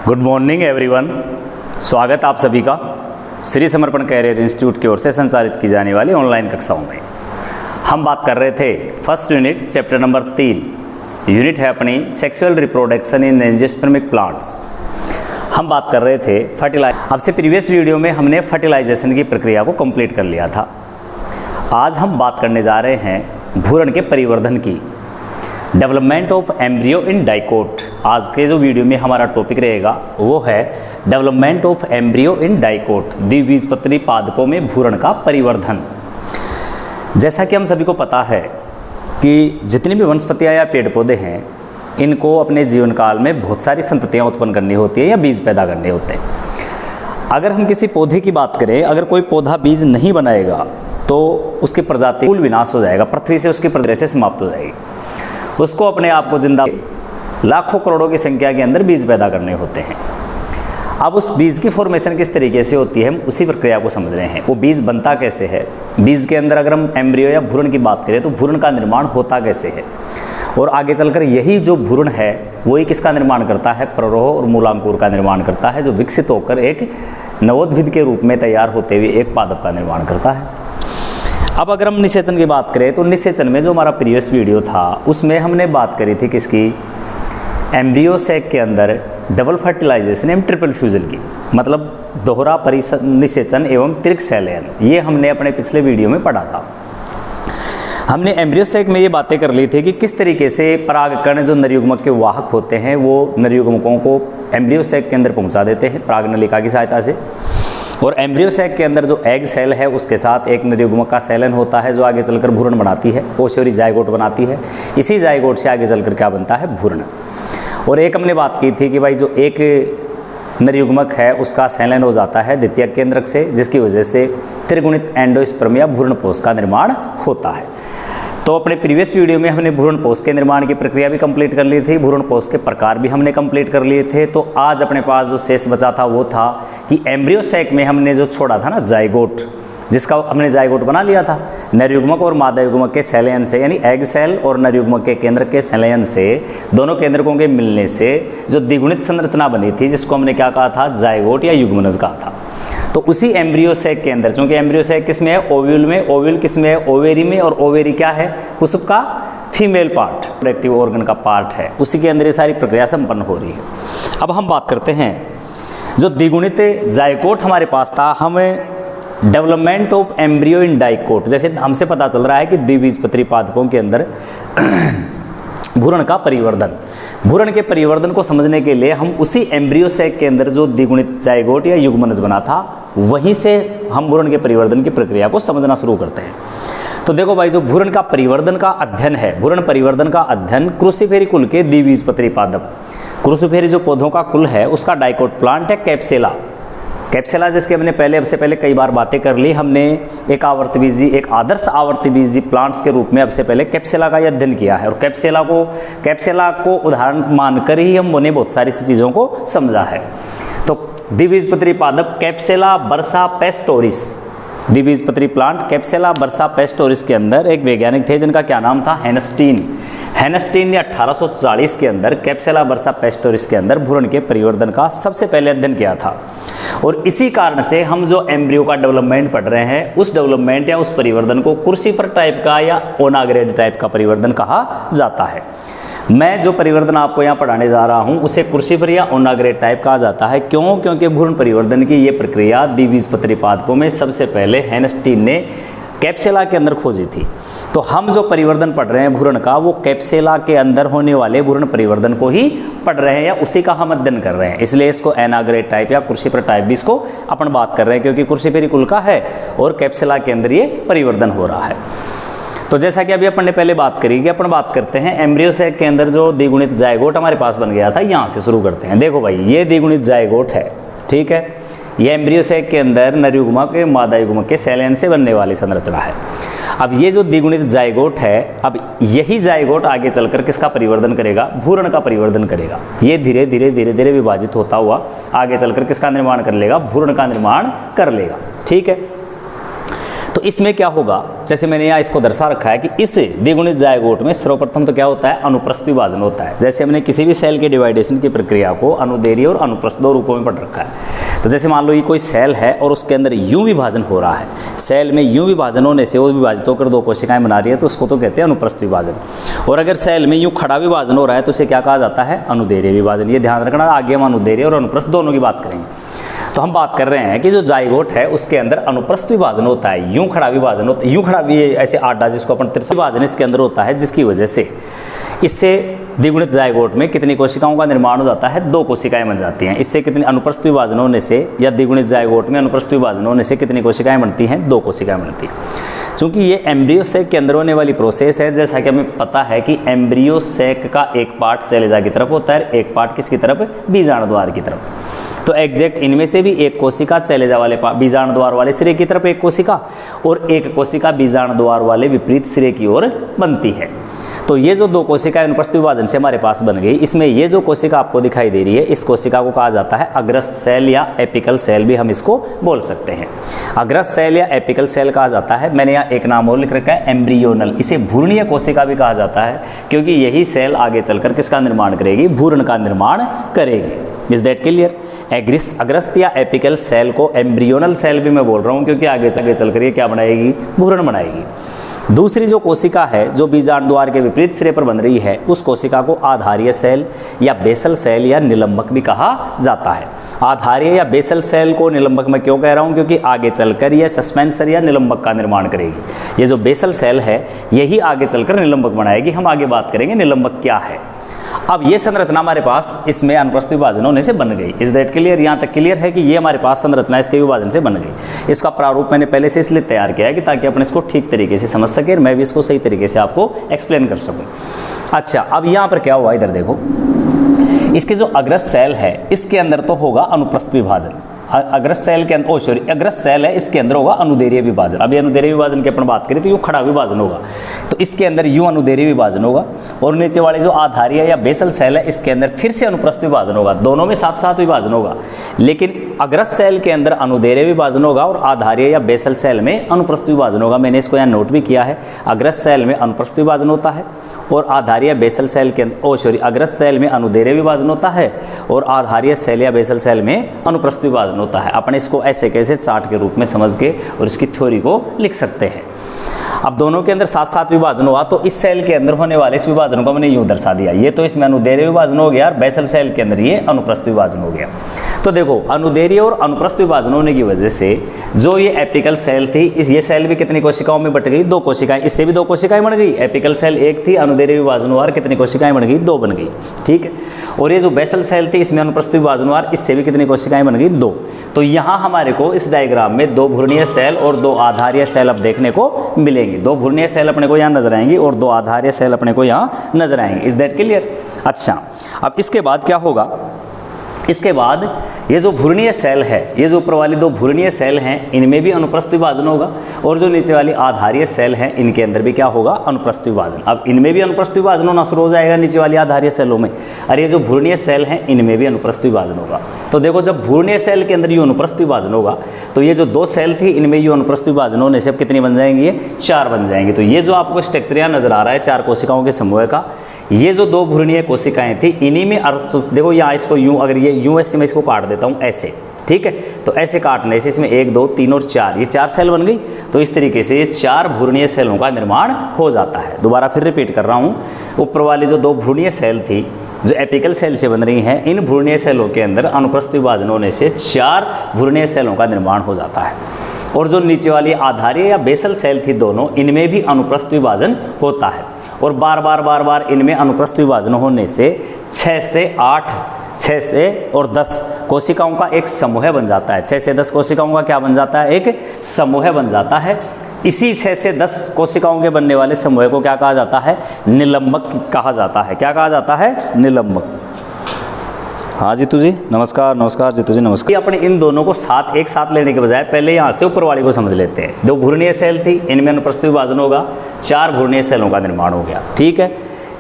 Good morning everyone. स्वागत आप सभी का श्री समर्पण कैरियर इंस्टीट्यूट की ओर से संचालित की जाने वाली ऑनलाइन कक्षाओं में। हम बात कर रहे थे first unit chapter number 3। Unit है अपनी sexual reproduction in angiospermic plants. हम बात कर रहे थे आपसे प्रीवियस वीडियो में हमने फर्टिलाइजेशन की प्रक्रिया को कंप्लीट कर लिया था। आज हम बात करने जा रहे हैं भ्रूण के परिवर्धन की, development of embryo in dicot. आज के जो वीडियो में हमारा टॉपिक रहेगा वो है development of embryo in dicot, द्विबीजपत्री पादपों में भ्रूण का परिवर्धन। जैसा कि हम सभी को पता है कि जितनी भी वनस्पतियां या पेड़ पौधे हैं, इनको अपने जीवन काल में बहुत सारी संततियां उत्पन्न करनी होती है या बीज पैदा करने होते हैं। अगर हम किसी पौधे की बात करें, अगर कोई पौधा बीज नहीं बनाएगा तो उसकी प्रजाति कुल विनाश हो जाएगा, पृथ्वी से उसकी प्रजाति से समाप्त हो जाएगी। उसको अपने आप को जिंदा लाखों करोड़ों की संख्या के अंदर बीज पैदा करने होते हैं। अब उस बीज की फॉर्मेशन किस तरीके से होती है, हम उसी प्रक्रिया को समझ रहे हैं। वो बीज बनता कैसे है, बीज के अंदर अगर हम एम्ब्रियो या भ्रूण की बात करें तो भ्रूण का निर्माण होता कैसे है, और आगे चलकर यही जो भ्रूण है वही किसका निर्माण करता है, प्ररोह और मूलांकुर का निर्माण करता है, जो विकसित होकर एक नवोद्भिद के रूप में तैयार होते हुए एक पादप का निर्माण करता है। अब अगर हम निषेचन की बात करें तो निषेचन में जो हमारा प्रीवियस वीडियो था उसमें हमने बात करी थी किसकी, एम्ब्रियो सैक के अंदर डबल फर्टिलाइजेशन एवं ट्रिपल फ्यूजन की, मतलब दोहरा निषेचन एवं त्रिक सैलयन। ये हमने अपने पिछले वीडियो में पढ़ा था। हमने एम्ब्रियो सैक में ये बातें कर ली थी कि किस तरीके से परागकण जो नरयुग्मक के वाहक होते हैं वो नरयुग्मकों को एम्ब्रियो सैक के अंदर पहुंचा देते हैं परागनलिका की सहायता से, और एम्ब्रियो सैक के अंदर जो एग सेल है उसके साथ एक नरयुग्मक का सैलन होता है जो आगे चलकर भ्रूण बनाती है, ओशोरी जायगोट बनाती है। इसी जायगोट से आगे चलकर क्या बनता है, भ्रूण। और एक हमने बात की थी कि भाई जो एक नरयुग्मक है उसका सैलन हो जाता है द्वितीयक केंद्रक से, जिसकी वजह से त्रिगुणित एंडोस्पर्म या भ्रूणपोष का निर्माण होता है। तो अपने प्रीवियस वीडियो में हमने भ्रूणपोष के निर्माण की प्रक्रिया भी कंप्लीट कर ली थी, भ्रूणपोष के प्रकार भी हमने कंप्लीट कर लिए थे। तो आज अपने पास जो शेष बचा था वो था कि एम्ब्रियो सैक में हमने जो छोड़ा था ना जायगोट, जिसका हमने जायगोट बना लिया था नरयुग्मक और मादा युग्मक के सैलयन से, यानी एग सेल और नरयुग्मक के केंद्र के सैलयन से, दोनों केंद्रकों के मिलने से जो द्विगुणित संरचना बनी थी जिसको हमने क्या कहा था, जायगोट या युग्मनज कहा था। तो उसी एम्ब्रियो सैक के अंदर, चूंकि एम्ब्रियो सैक किस में है, ओव्यूल में, ओव्यूल किस में है, ओवेरी में, और ओवेरी क्या है, पुष्प का फीमेल पार्ट, रिप्रोडक्टिव ऑर्गन का पार्ट है, उसी के अंदर ये सारी प्रक्रिया संपन्न हो रही है। अब हम बात करते हैं जो द्विगुणित जायगोट हमारे पास था, हमें development of embryo in dicot, जैसे हमसे पता चल रहा है कि द्विबीजपत्री पादपों के अंदर भ्रूण का परिवर्धन, भ्रूण के परिवर्धन को समझने के लिए हम उसी एम्ब्रियो सैक के अंदर जो द्विगुणित जायगोट या युग्मनज बना था वहीं से हम भ्रूण के परिवर्धन की प्रक्रिया को समझना शुरू करते हैं। तो देखो भाई, जो भ्रूण का परिवर्धन का अध्ययन है, भ्रूण परिवर्धन का अध्ययन क्रूसिफेरी कुल के द्विबीजपत्री पादप, क्रूसिफेरी जो पौधों का कुल है उसका डाइकोट प्लांट है कैप्सेला। कैप्सेला जिसके हमने सबसे पहले कई बार बातें कर ली, हमने एक आवर्तबीजी, एक आदर्श आवर्तबीजी प्लांट्स के रूप में अब से पहले कैप्सेला का अध्ययन किया है, और कैप्सेला को उदाहरण मानकर ही हमने बहुत सारी चीज़ों को समझा है। तो द्विबीजपत्री पादप कैप्सेला बर्सा पेस्टोरिस, द्विबीजपत्री प्लांट कैप्सेला बर्सा पेस्टोरिस के अंदर एक वैज्ञानिक थे जिनका क्या नाम था, हेनस्टीन ने 1840 के अंदर कैप्सेला बर्सा पेस्टोरिस के अंदर भ्रूण के परिवर्धन का सबसे पहले अध्ययन किया था। और इसी कारण से हम जो एम्ब्रियो का डेवलपमेंट पढ़ रहे हैं उस डेवलपमेंट या उस परिवर्धन को क्रूसिफर टाइप का या ओनाग्रेड टाइप का परिवर्धन कहा जाता है। मैं जो परिवर्तन आपको यहाँ पढ़ाने जा रहा हूँ उसे क्रूसिफर या ओनाग्रेड टाइप कहा जाता है। क्यों? क्योंकि भ्रूण परिवर्धन की ये प्रक्रिया द्विबीजपत्री पादपों में सबसे पहले हेनस्टीन ने कैप्सेला के अंदर खोजी थी। तो हम जो परिवर्तन पढ़ रहे हैं भ्रूण का, वो कैप्सेला के अंदर होने वाले भ्रूण परिवर्तन को ही पढ़ रहे हैं या उसी का हम अध्ययन कर रहे हैं, इसलिए इसको एनाग्रेड टाइप या क्रूसिफर टाइप भी इसको अपन बात कर रहे हैं, क्योंकि क्रूसिफेरी कुल का है और कैप्सेला के अंदर ये परिवर्तन हो रहा है। तो जैसा कि अभी अपन ने पहले बात करी कि अपन बात करते हैं एम्ब्रियो सैक के अंदर जो द्विगुणित जायगोट हमारे पास बन गया था, यहाँ से शुरू करते हैं। देखो भाई, ये द्विगुणित जायगोट है, ठीक है, ये एम्ब्रियो सैक के अंदर नरयुग्मक मादा युग्मक के सैलयन से बनने वाली संरचना है। अब ये जो द्विगुणित जायगोट है, अब यही जायगोट आगे चलकर किसका परिवर्धन करेगा, भ्रूण का परिवर्धन करेगा। ये धीरे धीरे विभाजित होता हुआ आगे चलकर किसका निर्माण कर लेगा, भ्रूण का निर्माण कर लेगा, ठीक है। तो इसमें क्या होगा, जैसे मैंने यहाँ इसको दर्शा रखा है कि इस द्विगुणित जायगोट में सर्वप्रथम तो क्या होता है, अनुप्रस्थ विभाजन होता है। जैसे हमने किसी भी सेल के डिवाइडेशन की प्रक्रिया को अनुदैर्घ्य और अनुप्रस्थ दो रूपों में पढ़ रखा है। तो जैसे मान लो ये कोई सेल है और उसके अंदर यूं विभाजन हो रहा है, सेल में यूं विभाजन होने से वो विभाजित होकर दो कोशिकाएं बना रही है, तो उसको तो कहते हैं अनुप्रस्थ विभाजन। और अगर सेल में यूं खड़ा विभाजन हो रहा है तो उसे क्या कहा जाता है, अनुदैर्घ्य विभाजन। ये ध्यान रखना, आगे हम अनुदैर्घ्य और अनुप्रस्थ दोनों की बात करेंगे। तो हम बात कर रहे हैं कि जो जाइगोट है उसके अंदर अनुप्रस्थ विभाजन होता है, यूं खड़ा विभाजन होता है, यूं खड़ा भी ऐसे आडा जिसको अपन तिरछा विभाजन इसके अंदर होता है, जिसकी वजह से इससे द्विगुणित जाइगोट में कितनी कोशिकाओं का निर्माण हो जाता है, दो कोशिकाएं बन जाती हैं। इससे कितनी अनुप्रस्थ विभाजन होने से या द्विगुणित जाइगोट में अनुप्रस्थ विभाजन होने से कितनी कोशिकाएं बनती हैं, दो कोशिकाएं बनती हैं। चूंकि ये एम्ब्रियो सैक के अंदर होने वाली प्रोसेस है, जैसा कि हमें पता है कि एम्ब्रियो सैक का एक पार्ट सेलेजा की तरफ होता है, एक पार्ट किसकी तरफ, बीजाणु द्वार की तरफ। तो एग्जैक्ट इनमें से भी एक कोशिका सेलेजा वाले बीजाणु द्वार वाले सिरे की तरफ एक कोशिका और एक कोशिका बीजाणु द्वार वाले विपरीत सिरे की ओर बनती है। तो ये जो दो कोशिकाएं अनुप्रस्थ विभाजन से हमारे पास बन गई, इसमें ये जो कोशिका आपको दिखाई दे रही है, इस कोशिका को कहा जाता है अग्रस्थ सेल या एपिकल सेल भी हम इसको बोल सकते हैं। अग्रस्थ सेल या एपिकल सेल कहा जाता है। मैंने यहाँ एक नाम और लिख रखा है, एम्ब्रियोनल। इसे भ्रूणीय कोशिका भी कहा जाता है, क्योंकि यही सेल आगे चलकर किसका निर्माण करेगी, भ्रूण का निर्माण करेगी। Is that clear? अग्रस्थ या एपिकल सेल को एम्ब्रियोनल सेल भी मैं बोल रहा हूँ, क्योंकि आगे चलकर ये क्या बनाएगी, भ्रूण बनाएगी। दूसरी जो कोशिका है जो बीजाणु द्वार के विपरीत सिरे पर बन रही है, उस कोशिका को आधारीय सेल या बेसल सेल या निलंबक भी कहा जाता है। आधारीय या बेसल सेल को निलंबक मैं क्यों कह रहा हूँ, क्योंकि आगे चलकर यह सस्पेंसर या निलंबक का निर्माण करेगी। ये जो बेसल सेल है यही आगे चलकर निलंबक बनाएगी। हम आगे बात करेंगे निलंबक क्या है। अब ये संरचना हमारे पास इसमें अनुप्रस्थ विभाजन होने से बन गई। Is that clear? यहाँ तक क्लियर है कि ये हमारे पास संरचना इसके विभाजन से बन गई। इसका प्रारूप मैंने पहले से इसलिए तैयार किया है कि ताकि अपन इसको ठीक तरीके से समझ सके और मैं भी इसको सही तरीके से आपको एक्सप्लेन कर सकूँ। अच्छा, अब यहाँ पर क्या हुआ, इधर देखो, इसके जो अग्रस्थ सेल है इसके अंदर तो होगा अनुप्रस्थ विभाजन। अग्रस्थ सेल के अंदर अग्रस्थ सेल है, इसके अंदर होगा अनुदैर्घ्य विभाजन। अब ये अनुदैर्घ्य विभाजन की अपन बात करें तो यूं खड़ा विभाजन होगा, तो इसके अंदर यूं अनुदैर्घ्य विभाजन होगा। और नीचे वाले जो आधारीय या बेसल सेल है इसके अंदर फिर से अनुप्रस्थ विभाजन होगा। दोनों में साथ साथ विभाजन होगा, लेकिन अग्रस्थ सेल के अंदर अनुदैर्घ्य विभाजन होगा और आधारीय या बेसल सेल में अनुप्रस्थ विभाजन होगा। मैंने इसको यहाँ नोट भी किया है। अग्रस्थ सेल में अनुप्रस्थ विभाजन होता है और आधारीय बेसल सेल के अंदर अग्रस्थ सेल में अनुदैर्घ्य विभाजन होता है और आधारीय सेल या बेसल सेल में अनुप्रस्थ विभाजन होता है। अपन इसको ऐसे कैसे चार्ट के रूप में समझ के और इसकी थ्योरी को लिख सकते हैं। अब दोनों के अंदर साथ साथ विभाजन हुआ तो इस सेल के अंदर होने वाले इस विभाजन को मैंने यूं दर्शा दिया। ये तो इसमें अनुदैर्घ्य विभाजन हो गया और बेसल सेल के अंदर ये अनुप्रस्थ विभाजन हो गया। तो देखो, अनुदैर्घ्य और अनुप्रस्थ विभाजन होने की वजह से जो ये एपिकल सेल थी, ये सेल भी कितनी कोशिकाओं में बट गई, दो कोशिकाएं। इससे भी दो कोशिकाएं बन गई। एपिकल सेल एक थी, अनुदैर्घ्य विभाजन हुआ, कितनी कोशिकाएं बन गई, दो बन गई। ठीक है। और ये जो बेसल सेल थी इसमें अनुप्रस्थ विभाजन हुआ, इससे भी कितनी कोशिकाएं बन गई, दो। तो यहाँ हमारे को इस डायग्राम में दो भ्रूणीय सेल और दो आधारीय सेल अब देखने को मिलेंगे। दो भ्रूणीय सेल अपने को यहाँ नजर आएंगी और दो आधारीय सेल अपने को यहाँ नजर आएंगे। Is that clear? अच्छा, अब इसके बाद क्या होगा, इसके बाद ये जो भ्रूणीय सेल है, ये जो ऊपर वाली दो भ्रूणीय सेल हैं इनमें भी अनुप्रस्थ विभाजन होगा और जो नीचे वाली आधारीय सेल हैं इनके अंदर भी क्या होगा, अनुप्रस्थ विभाजन। अब इनमें भी अनुप्रस्थ विभाजन होना शुरू हो जाएगा नीचे वाली आधारीय सेलों में, और ये जो भ्रूणीय सेल हैं इनमें भी अनुप्रस्थ विभाजन होगा। तो देखो, जब भ्रूणीय सेल के अंदर ये अनुप्रस्थ विभाजन होगा तो ये जो दो सेल थी इनमें ये अनुप्रस्थ विभाजन होने से अब कितनी बन जाएंगी, ये चार बन जाएंगी। तो ये जो आपको स्ट्रक्चर यहाँ नजर आ रहा है चार कोशिकाओं के समूह का, ये जो दो भ्रूणीय कोशिकाएं थी इन्हीं में अर्थ, देखो यहाँ इसको यूं, अगर ये यूं ऐसे मैं इसको काट देता हूँ ऐसे, ठीक है, तो ऐसे काटने से इसमें 1 2 3 और 4, ये 4 सेल बन गई। तो इस तरीके से ये 4 भ्रूणीय सेलों का निर्माण हो जाता है। दोबारा फिर रिपीट कर रहा हूँ, ऊपर वाली जो दो भ्रूणीय सेल थी जो एपिकल सेल से बन रही हैं, इन भ्रूणीय सेलों के अंदर अनुप्रस्थ विभाजन होने से 4 भ्रूणीय सेलों का निर्माण हो जाता है। और जो नीचे वाली आधारीय या बेसल सेल थी दोनों, इनमें भी अनुप्रस्थ विभाजन होता है और बार बार इनमें अनुप्रस्थ विभाजन होने से 6 से 8, 6 से और 10 कोशिकाओं का एक समूह बन जाता है। 6 से 10 कोशिकाओं का क्या बन जाता है, एक समूह बन जाता है। इसी 6 से 10 कोशिकाओं के बनने वाले समूह को क्या कहा जाता है, निलंबक कहा जाता है। क्या कहा जाता है, निलंबक। हाँ जीतू जी नमस्कार। नमस्कार जीतू जी नमस्कार। अपने इन दोनों को साथ एक साथ लेने के बजाय पहले यहाँ से ऊपर वाली को समझ लेते हैं। दो भ्रूणीय सेल थी, इनमें अनुप्रस्थ विभाजन होगा, 4 भ्रूणीय सेलों का निर्माण हो गया। ठीक है,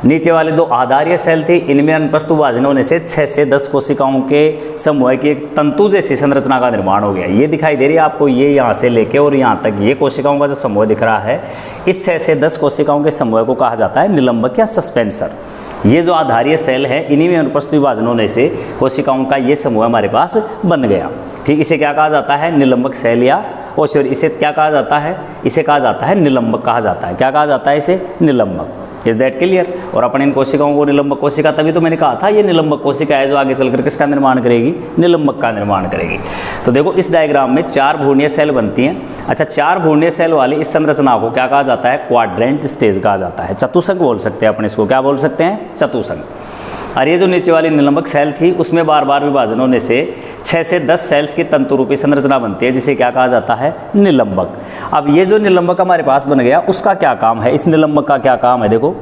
नीचे वाले दो आधारीय सेल थे, इनमें अनुप्रस्थ विभाजन होने से 6 से 10 कोशिकाओं के समूह की एक तंतु जैसी संरचना का निर्माण हो गया। ये दिखाई दे रही है आपको, ये यहाँ से लेके और यहाँ तक ये कोशिकाओं का जो समूह दिख रहा है, इस 6 से 10 कोशिकाओं के समूह को कहा जाता है निलंबक या सस्पेंसर। ये जो आधारीय सेल है, इन्हीं में अनुप्रस्थ विभाजन होने से कोशिकाओं का ये समूह हमारे पास बन गया। ठीक, इसे क्या कहा जाता है? निलंबक सेल या सॉरी इसे क्या कहा जाता है? इसे कहा जाता है निलंबक कहा जाता है। क्या कहा जाता है इसे? निलंबक। Is that clear? और अपन इन कोशिकाओं को निलंबक कोशिका, तभी तो मैंने कहा था ये निलंबक कोशिका है जो आगे चलकर किसका निर्माण करेगी? निलंबक का निर्माण करेगी। तो देखो इस डायग्राम में 4 भ्रूणीय सेल बनती हैं। अच्छा, 4 भ्रूणीय सेल वाली इस संरचना को क्या कहा जाता है? क्वाड्रेंट स्टेज कहा जाता है। चतुष्क बोल सकते हैं अपन इसको, क्या बोल सकते हैं? चतुष्क। और ये जो नीचे वाली निलंबक सेल थी, उसमें बार बार विभाजन होने से 6 से 10 सेल्स की तंतु रूपी संरचना बनती है, जिसे क्या कहा जाता है? निलंबक। अब ये जो निलंबक हमारे पास बन गया, उसका क्या काम है? इस निलंबक का क्या काम है? देखो,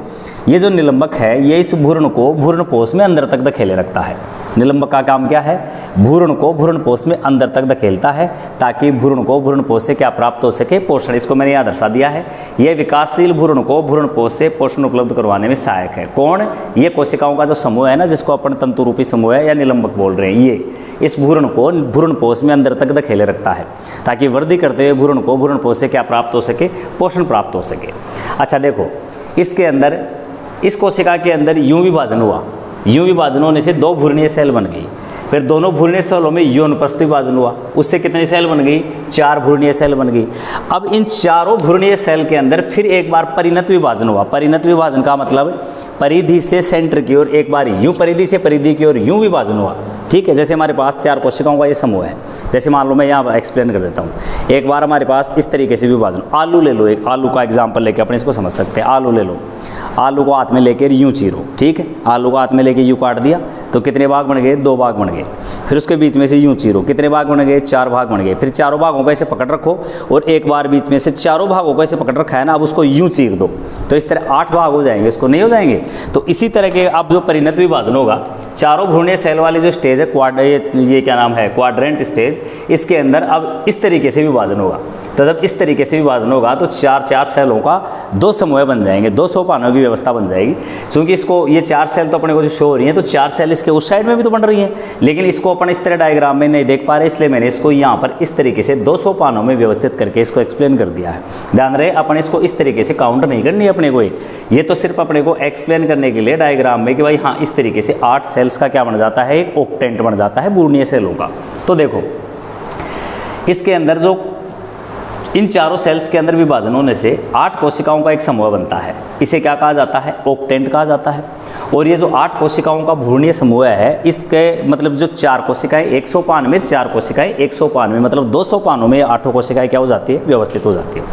ये जो निलंबक है, ये इस भ्रूण को भ्रूणपोष में अंदर तक धकेले रखता है। निलंबक का काम क्या है? भ्रूण को भ्रूणपोष में अंदर तक धकेलता है, ताकि भ्रूण को भ्रूणपोष से क्या प्राप्त हो सके? पोषण। इसको मैंने यहाँ दर्शा दिया है। यह विकासशील भ्रूण को भ्रूणपोष से पोषण उपलब्ध करवाने में सहायक है। कौन? ये कोशिकाओं का जो समूह है ना, जिसको अपन तंतु रूपी समूह है या निलंबक बोल रहे हैं, ये इस भ्रूण को भ्रूणपोष में अंदर तक धकेले रखता है, ताकि वृद्धि करते हुए भ्रूण को भ्रूणपोष से क्या प्राप्त हो सके? पोषण प्राप्त हो सके। अच्छा देखो, इसके अंदर, इस कोशिका के अंदर यूं विभाजन हुआ। यूं विभाजन होने से 2 भ्रूणीय सेल बन गई। फिर दोनों भ्रूणीय सेलों में यूं अनुप्रस्थ विभाजन हुआ, उससे कितनी सेल बन गई? 4 भ्रूणीय सेल बन गई। अब इन चारों भ्रूणीय सेल के अंदर फिर एक बार परिणत विभाजन हुआ। परिणत विभाजन का मतलब परिधि से सेंटर की ओर एक बार यूं, परिधि से परिधि की ओर यूं विभाजन हुआ। ठीक है, जैसे हमारे पास 4 कोशिकाओं का ये समूह है। जैसे मान लो, मैं यहाँ एक्सप्लेन कर देता हूँ। एक बार हमारे पास इस तरीके से विभाजन, आलू ले लो, एक आलू का एग्जाम्पल लेके अपन इसको समझ सकते हैं। आलू ले लो, आलू को हाथ में लेकर यूं चीरो। ठीक है, आलू को हाथ में लेके यूं काट दिया, तो कितने भाग बन गए? 2 भाग बन गए। फिर उसके बीच में से यूं चीरो, कितने भाग बन गए? 4 भाग बन गए। फिर चारों भागों को ऐसे पकड़ रखो, और एक बार बीच में से चारों भागों को ऐसे पकड़ रखा है ना, अब उसको यूं चीर दो, तो इस तरह 8 भाग हो जाएंगे। इसको नहीं हो जाएंगे? तो इसी तरह के अब जो परिणत विभाजन होगा, चारों भ्रूणीय सेल वाली जो स्टेज है, ये क्या नाम है? Quadrant stage. इसके अंदर अब इस तरीके से विभाजन होगा। तो जब इस तरीके से विभाजन होगा, तो 4 सेलों का 2 समूह बन जाएंगे, 2 सोपानों की व्यवस्था बन जाएगी। क्योंकि इसको, ये 4 सेल तो अपने को जो शो हो रही हैं, तो 4 सेल इसके उस साइड में भी तो बन रही हैं, लेकिन इसको अपन इस तरह डायग्राम में नहीं देख पा रहे, इसलिए मैंने इसको यहाँ पर इस तरीके से 2 सोपानों में व्यवस्थित करके इसको एक्सप्लेन कर दिया है। ध्यान रहे, अपन इसको इस तरीके से काउंट नहीं करनी है अपने को, ये तो सिर्फ अपने को एक्सप्लेन करने के लिए डायग्राम में कि भाई हाँ, इस तरीके से 8 सेल्स का क्या बन जाता है? एक ऑक्टेंट बन जाता है भ्रूणीय सेलों का। तो देखो, इसके अंदर जो इन चारों सेल्स के अंदर विभाजन होने से 8 कोशिकाओं का एक समूह बनता है। इसे क्या कहा जाता है? ऑक्टेंट कहा जाता है। और ये जो 8 कोशिकाओं का भ्रूणीय समूह है, इसके मतलब जो 4 कोशिकाएं 1 सोपान में, 4 कोशिकाएं 1 सोपान में, मतलब 2 सोपानों में 8 कोशिकाएं क्या हो जाती है? व्यवस्थित हो जाती है।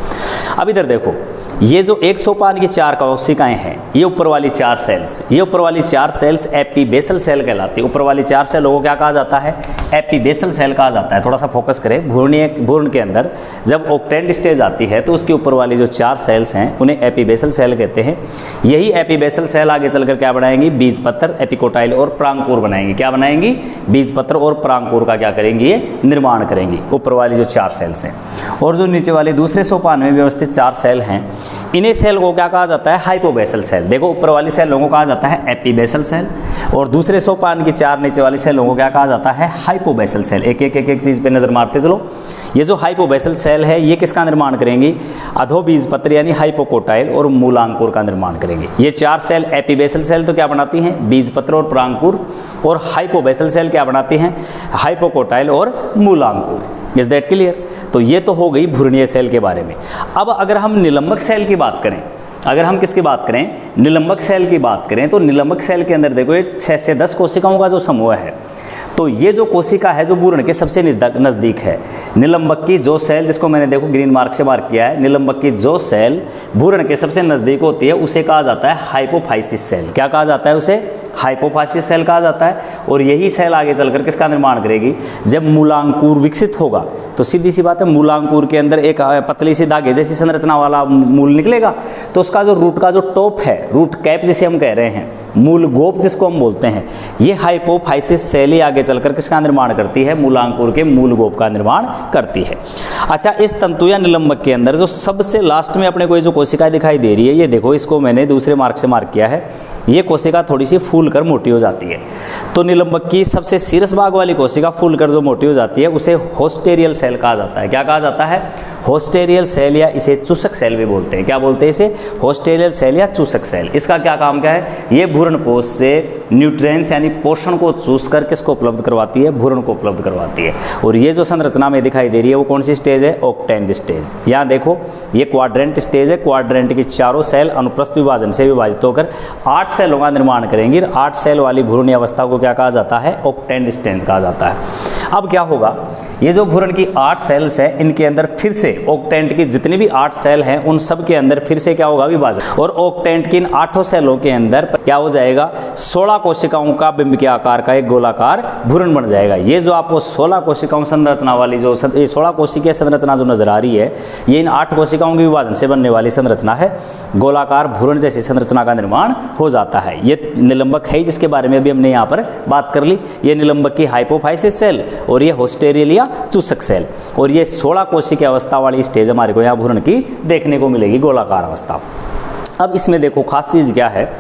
अब इधर देखो, ये जो 1 सोपान की 4 कोशिकाएं हैं, ये ऊपर वाली 4 सेल्स, ये ऊपर वाली 4 सेल्स एपीबेसल सेल कहलाती है। ऊपर वाली 4 सेलों को क्या कहा जाता है? एपीबेसल सेल कहा जाता है। थोड़ा सा फोकस करें, भ्रूण के अंदर जब ऑक्टेंट स्टेज आती है, तो उसके ऊपर वाली जो 4 सेल्स हैं, उन्हें एपीबेसल सेल कहते हैं। यही एपीबेसल सेल आगे चलकर क्या बनाएंगी? बीजपत्र, एपिकोटाइल और प्रांकुर बनाएंगी। क्या बनाएंगी? बीजपत्र और प्रांकुर का क्या करेंगी? ये निर्माण करेंगी, ऊपर वाली जो 4 सेल्स हैं। और जो नीचे वाले दूसरे सोपान में व्यवस्थित 4 सेल हैं, इन्हें सेल को क्या कहा जाता है? Hypobasal cell. देखो, ऊपर वाली सेलों को कहा जाता है एपीबेसल सेल, और दूसरे सोपान की 4 नीचे वाली सेलों को क्या कहा जाता है? Hypobasal cell. एक एक चीज पे नजर मारते चलो। ये जो हाइपोबेसल सेल है, ये किसका निर्माण करेंगी? अधोबीजपत्र यानी हाइपोकोटाइल और मूलांकुर का निर्माण करेंगे। ये 4 सेल एपीबेसल सेल तो क्या बनाती हैं? बीजपत्र और प्रांकुर। और हाइपोबेसल सेल क्या बनाती हैं? हाइपोकोटाइल और मूलांकुर। Is that clear? तो ये तो हो गई भ्रूणीय सेल के बारे में। अब अगर हम निलंबक सेल की बात करें, अगर हम किसकी बात करें? निलंबक सेल की बात करें, तो निलंबक सेल के अंदर देखो, ये 6 से 10 कोशिकाओं का जो समूह है, तो ये जो कोशिका है जो भ्रूण के सबसे नज़दीक है, निलंबक की जो सेल, जिसको मैंने देखो ग्रीन मार्क से मार्क किया है, निलंबक की जो सेल भ्रूण के सबसे नज़दीक होती है, उसे कहा जाता है हाइपोफाइसिस सेल। क्या कहा जाता है उसे? हाइपोफाइसिस सेल कहा जाता है। और यही सेल आगे चलकर किसका निर्माण करेगी? जब मूलांकुर विकसित होगा, तो सीधी सी बात है, मूलांकुर के अंदर एक पतली सी धागे जैसी संरचना वाला मूल निकलेगा, तो उसका जो रूट का जो टॉप है, रूट कैप जिसे हम कह रहे हैं, मूल गोप जिसको हम बोलते हैं, ये हाइपोफाइसिस सेल ही आगे चलकर किसका निर्माण करती है? मूलांकुर के मूल गोप का निर्माण करती है। अच्छा, इस तंतु या निलंबक के अंदर जो सबसे लास्ट में अपने को जो कोशिकाएं दिखाई दे रही है, ये देखो, इसको मैंने दूसरे मार्क से मार्क किया है, ये कोशिका थोड़ी सी फूल कर मोटी हो जाती है। तो निलंबक की सबसे शीर्ष भाग वाली कोशिका फूल कर जो मोटी हो जाती है उसे होस्टेरियल सेल कहा जाता है। क्या कहा जाता है? होस्टेरियल सेल, या इसे चूसक सेल भी बोलते हैं। क्या बोलते हैं इसे? होस्टेरियल सेल या चूसक सेल। इसका क्या काम क्या है? ये भ्रूण कोश से न्यूट्रिएंट्स यानी पोषण को चूस कर किसको उपलब्ध करवाती है? भ्रूण को उपलब्ध करवाती है। और ये जो संरचना में दिखाई दे रही है वो कौन सी स्टेज है? Octant stage. यहाँ देखो ये क्वाड्रेंट स्टेज है। क्वाड्रेंट की चारों सेल अनुप्रस्थ विभाजन से विभाजित होकर 8 सेलों का निर्माण करेंगी। 8 सेल वाली भ्रूण अवस्था को क्या कहा जाता है? ऑक्टेंट स्टेज कहा जाता है। अब क्या होगा? ये जो भ्रूण की 8 सेल्स है इनके अंदर फिर से ऑक्टेंट की जितनी भी 8 सेल हैं उन सब के अंदर फिर से क्या होगा? विभाजन। और ऑक्टेंट की इन 8 सेलों के अंदर क्या हो जाएगा? 16 कोशिकाओं का बिंब के आकार का एक गोलाकार भ्रूण बन जाएगा। ये जो आपको 16 कोशिकाओं संरचना वाली जो 16 कोशिकीय संरचना जो नजर आ रही है ये इन 8 कोशिकाओं के विभाजन से बनने वाली संरचना है। गोलाकार भ्रूण जैसी संरचना का निर्माण हो जाता है। ये निलंबक है जिसके बारे में भी हमने यहाँ पर बात कर ली। ये निलंबक की हाइपोफाइसिस सेल और ये होस्टेरियल या चूसक सेल, और ये 16 कोशिकीय अवस्था वाली स्टेज हमारे को यहाँ भ्रूण की देखने को मिलेगी, गोलाकार अवस्था। अब इसमें देखो खास चीज़ क्या है?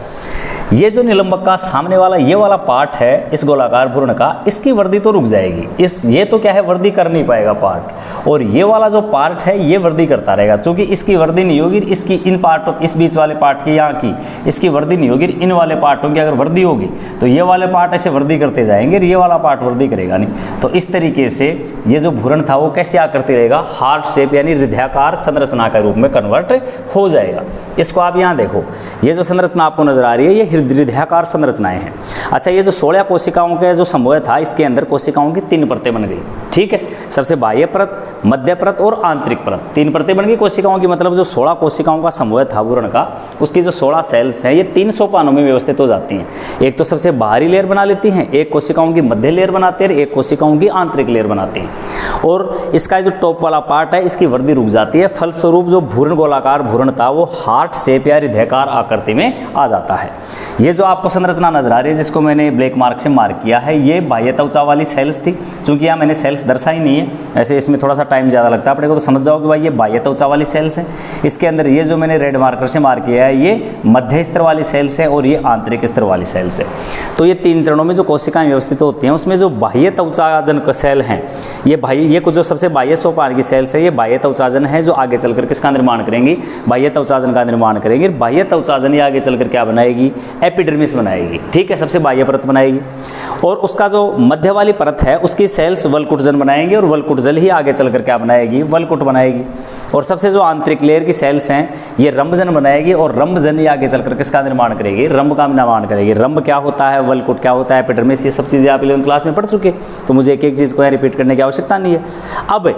ये जो निलंबक का सामने वाला ये वाला पार्ट है इस गोलाकार भ्रूण का, इसकी वृद्धि तो रुक जाएगी। ये तो क्या है? वृद्धि कर नहीं पाएगा पार्ट। और ये वाला जो पार्ट है ये वृद्धि करता रहेगा, क्योंकि इसकी वृद्धि नहीं होगी। इसकी इन पार्टों, इस बीच वाले पार्ट की, यहाँ की, इसकी वृद्धि नहीं होगी। इन वाले पार्टों की अगर वृद्धि होगी तो ये वाले पार्ट ऐसे वृद्धि करते जाएंगे, ये वाला पार्ट वृद्धि करेगा नहीं। तो इस तरीके से ये जो भ्रूण था वो कैसे आकृति रहेगा? हार्ट शेप यानी हृदयाकार संरचना के रूप में कन्वर्ट हो जाएगा। इसको आप यहाँ देखो, ये जो संरचना आपको नजर आ रही है ये हृदयाकार संरचनाएं हैं। अच्छा, ये जो 16 कोशिकाओं का जो समूह था इसके अंदर कोशिकाओं की 3 परतें बन गई। ठीक है, सबसे बाह्य परत, मध्य परत और आंतरिक परत, 3 परतें बन गई कोशिकाओं की। मतलब जो 16 कोशिकाओं का समूह था भ्रूण का, उसकी जो 16 सेल्स हैं ये 3 सोपानों में व्यवस्थित हो जाती हैं। एक तो सबसे बाहरी लेयर बना लेती हैं, एक कोशिकाओं की मध्य लेयर बनाती है, एक कोशिकाओं की आंतरिक लेयर बनाती हैं। और इसका जो टॉप वाला पार्ट है इसकी वृद्धि रुक जाती है। फलस्वरूप जो भ्रूण गोलाकार भ्रूण था वो हार्ट शेप या हृदयाकार आकृति में आ जाता है। ये जो आपको संरचना नजर आ रही है जिसको मैंने ब्लैक मार्क से मार्क किया है ये बाह्य त्वचा वाली सेल्स थी। चूंकि यहाँ मैंने सेल्स दर्शाई नहीं है, ऐसे इसमें थोड़ा सा टाइम ज़्यादा लगता है अपने को, तो समझ जाओ कि भाई ये बाह्य त्वचा वाली सेल्स हैं। इसके अंदर ये जो मैंने रेड मार्कर से मार्क किया है ये मध्य स्तर वाली सेल्स है और ये आंतरिक स्तर वाली सेल्स है। तो ये 3 चरणों में जो कोशिकाएं व्यवस्थित होती हैं उसमें जो बाह्य त्वचाजन सेल हैं ये कुछ जो सबसे बाह्य सोपान की सेल्स है ये बाह्य त्वचाजन है जो आगे चलकर किसका निर्माण करेंगी? बाह्य त्वचाजन का निर्माण करेंगे। बाह्य त्वचाजन ये आगे चलकर क्या बनाएगी? एपिडर्मिस बनाएगी। ठीक है, सबसे बाह्य परत बनाएगी। और उसका जो मध्य वाली परत है उसकी सेल्स वलकुटजन बनाएंगे और वलकुटजल ही आगे चलकर क्या बनाएगी? वलकुट बनाएगी। और सबसे जो आंतरिक लेयर की सेल्स हैं ये रंभजन बनाएगी और रंभजन ही आगे चलकर किसका निर्माण करेगी? रंभ का निर्माण करेगी। रंभ क्या होता है, वलकुट क्या होता है, एपिडर्मिस, ये सब चीज़ें आप 11वीं क्लास में पढ़ चुके, तो मुझे एक एक चीज़ को रिपीट करने की आवश्यकता नहीं है। अब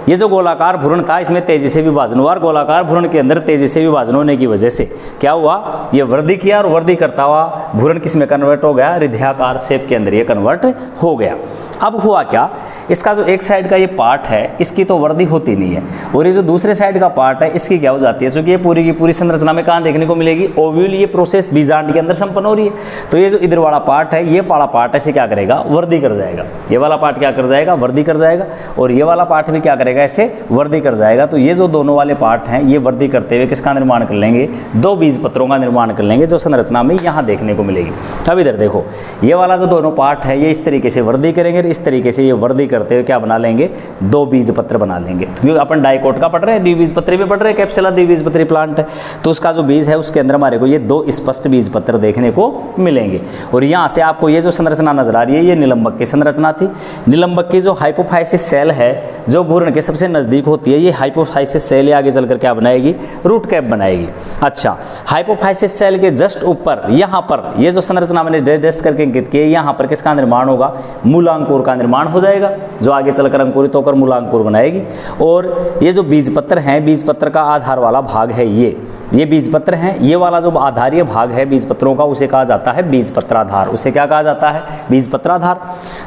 ये जो गोलाकार भ्रूण था इसमें तेजी से विभाजन हुआ। गोलाकार भ्रूण के अंदर तेजी से विभाजन होने की वजह से क्या हुआ? ये वृद्धि किया और वृद्धि करता हुआ भ्रूण किस में कन्वर्ट हो गया? हृदयाकार शेप के अंदर ये कन्वर्ट हो गया। अब हुआ क्या? इसका जो एक साइड का ये पार्ट है इसकी तो वृद्धि होती नहीं है और ये जो दूसरे साइड का पार्ट है इसकी क्या हो जाती है? क्योंकि ये पूरी की पूरी संरचना में कहाँ देखने को मिलेगी? ओव्यूल, ये प्रोसेस बीजांड के अंदर संपन्न हो रही है। तो ये जो इधर वाला पार्ट है ये वाला पार्ट ऐसे क्या करेगा? वृद्धि कर जाएगा। ये वाला पार्ट क्या कर जाएगा? वृद्धि कर जाएगा। और ये वाला पार्ट भी क्या करेगा? ऐसे वृद्धि कर जाएगा। तो ये जो दोनों वाले पार्ट हैं ये वृद्धि करते हुए किसका निर्माण कर लेंगे? 2 बीज पत्रों का निर्माण कर लेंगे जो संरचना में यहाँ देखने को मिलेगी। अब इधर देखो, ये वाला जो दोनों पार्ट है ये इस तरीके से वृद्धि करेंगे, इस तरीके से ये वृद्धि करते हुए क्या बना लेंगे? 2 बीज पत्र बना लेंगे। क्योंकि अपन डाइकोट का पढ़ रहे हैं, द्विबीजपत्री में पढ़ रहे हैं, कैप्सुला द्विबीजपत्री प्लांट है, तो उसका जो बीज है उसके अंदर हमारे को ये 2 स्पष्ट बीज पत्र देखने को मिलेंगे। और यहाँ से आपको ये जो संरचना नजर आ रही है ये निलंबक की संरचना थी। निलंबक की जो हाइपोफाइसिस सेल है जो भ्रूण के सबसे नजदीक होती है, ये हाइपोफाइसिस सेल आगे चलकर क्या बनाएगी? रूट कैप बनाएगी। अच्छा, हाइपोफाइसिस सेल के जस्ट ऊपर यहाँ पर ये जो संरचना मैंने ड्रेस करके अंकित की है, यहाँ पर किसका निर्माण होगा? मूलांकुर का निर्माण हो जाएगा जो आगे चलकर अंकुरित होकर मूलांकुर बनाएगी। और ये जो बीज पत्र हैं, बीज पत्र का आधार वाला भाग है ये बीज पत्र हैं। ये वाला जो आधारीय भाग है बीज पत्रों का उसे कहा जाता है बीज पत्राधार। उसे क्या कहा जाता है? बीज पत्राधार।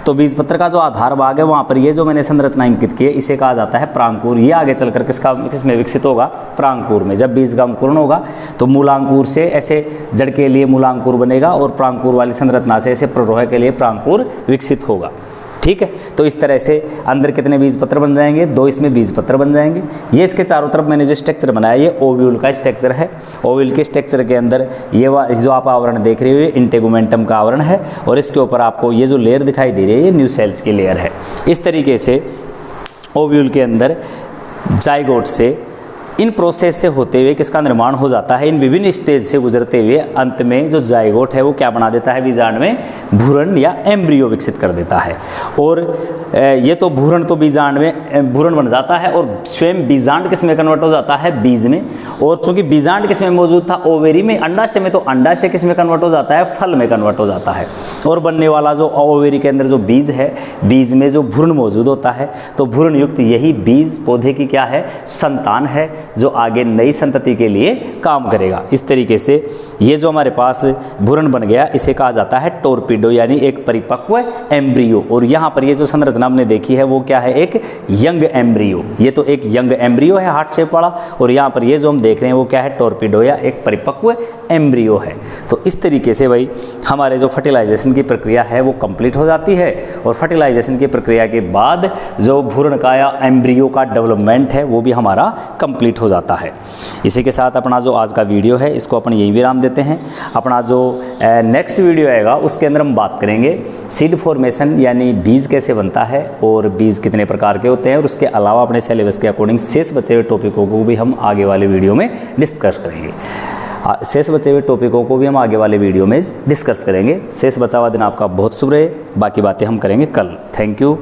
तो बीज पत्र का जो आधार भाग है वहाँ पर ये जो मैंने संरचना अंकित की है इसे कहा जाता है प्रांकुर। ये आगे चलकर किसमें विकसित होगा? प्रांकुर में। जब बीज का अंकुरण होगा तो मूलांकुर से ऐसे जड़ के लिए मूलांकुर बनेगा और प्रांकुर वाली संरचना से ऐसे प्ररोह के लिए प्रांकुर विकसित होगा। ठीक है। तो इस तरह से अंदर कितने बीज पत्र बन जाएंगे, 2 इसमें बीज पत्र बन जाएंगे। ये इसके चारों तरफ मैंने जो स्ट्रक्चर बनाया ये ओव्यूल का स्ट्रक्चर है। ओव्यूल के स्ट्रक्चर के अंदर ये जो आप आवरण देख रहे हो ये इंटेगुमेंटम का आवरण है और इसके ऊपर आपको ये जो लेयर दिखाई दे रही है ये न्यू सेल्स की लेयर है। इस तरीके से ओव्यूल के अंदर जाइगोट से इन प्रोसेस से होते हुए किसका निर्माण हो जाता है, इन विभिन्न स्टेज से गुजरते हुए अंत में जो जाइगोट है वो क्या बना देता है, बीजांड में भ्रूण या एम्ब्रियो विकसित कर देता है। और ये तो भ्रूण तो बीजांड में भ्रूण बन जाता है और स्वयं बीजांड किस में कन्वर्ट हो जाता है, बीज में। और चूंकि बीजांड किस में मौजूद था, ओवेरी में, अंडाशय में, तो अंडाशय किस में कन्वर्ट हो जाता है, फल में कन्वर्ट हो जाता है। और बनने वाला जो ओवेरी के अंदर जो बीज है, बीज में जो भ्रूण मौजूद होता है, तो भ्रूण युक्त यही बीज पौधे की क्या है, संतान है, जो आगे नई संतति के लिए काम करेगा। इस तरीके से ये जो हमारे पास भ्रूण बन गया इसे कहा जाता है टोरपीडो, यानी एक परिपक्व एम्ब्रियो। और यहाँ पर ये जो संरचना हमने देखी है वो क्या है, एक यंग एम्ब्रियो। ये तो एक यंग एम्ब्रियो है हार्ट शेप वाला, और यहाँ पर ये जो हम देख रहे हैं वो क्या है, टोरपीडो या एक परिपक्व एम्ब्रियो है। तो इस तरीके से भाई हमारे जो फर्टिलाइजेशन की प्रक्रिया है वो कंप्लीट हो जाती है। और फर्टिलाइजेशन की प्रक्रिया के बाद जो भ्रूण का या एम्ब्रियो का डेवलपमेंट है वो भी हमारा कंप्लीट हो जाता है। इसी के साथ अपना जो आज का वीडियो है इसको अपन यही विराम देते हैं। अपना जो नेक्स्ट वीडियो आएगा उसके अंदर हम बात करेंगे सीड फॉर्मेशन, यानी बीज कैसे बनता है और बीज कितने प्रकार के होते हैं, और उसके अलावा अपने सिलेबस के अकॉर्डिंग शेष बचे हुए टॉपिकों को भी हम आगे वाले वीडियो में डिस्कस करेंगे। शेष बचे हुए टॉपिकों को भी हम आगे वाले वीडियो में डिस्कस करेंगे। शेष बचा हुआ दिन आपका बहुत शुभ रहे, बाकी बातें हम करेंगे कल। Thank you.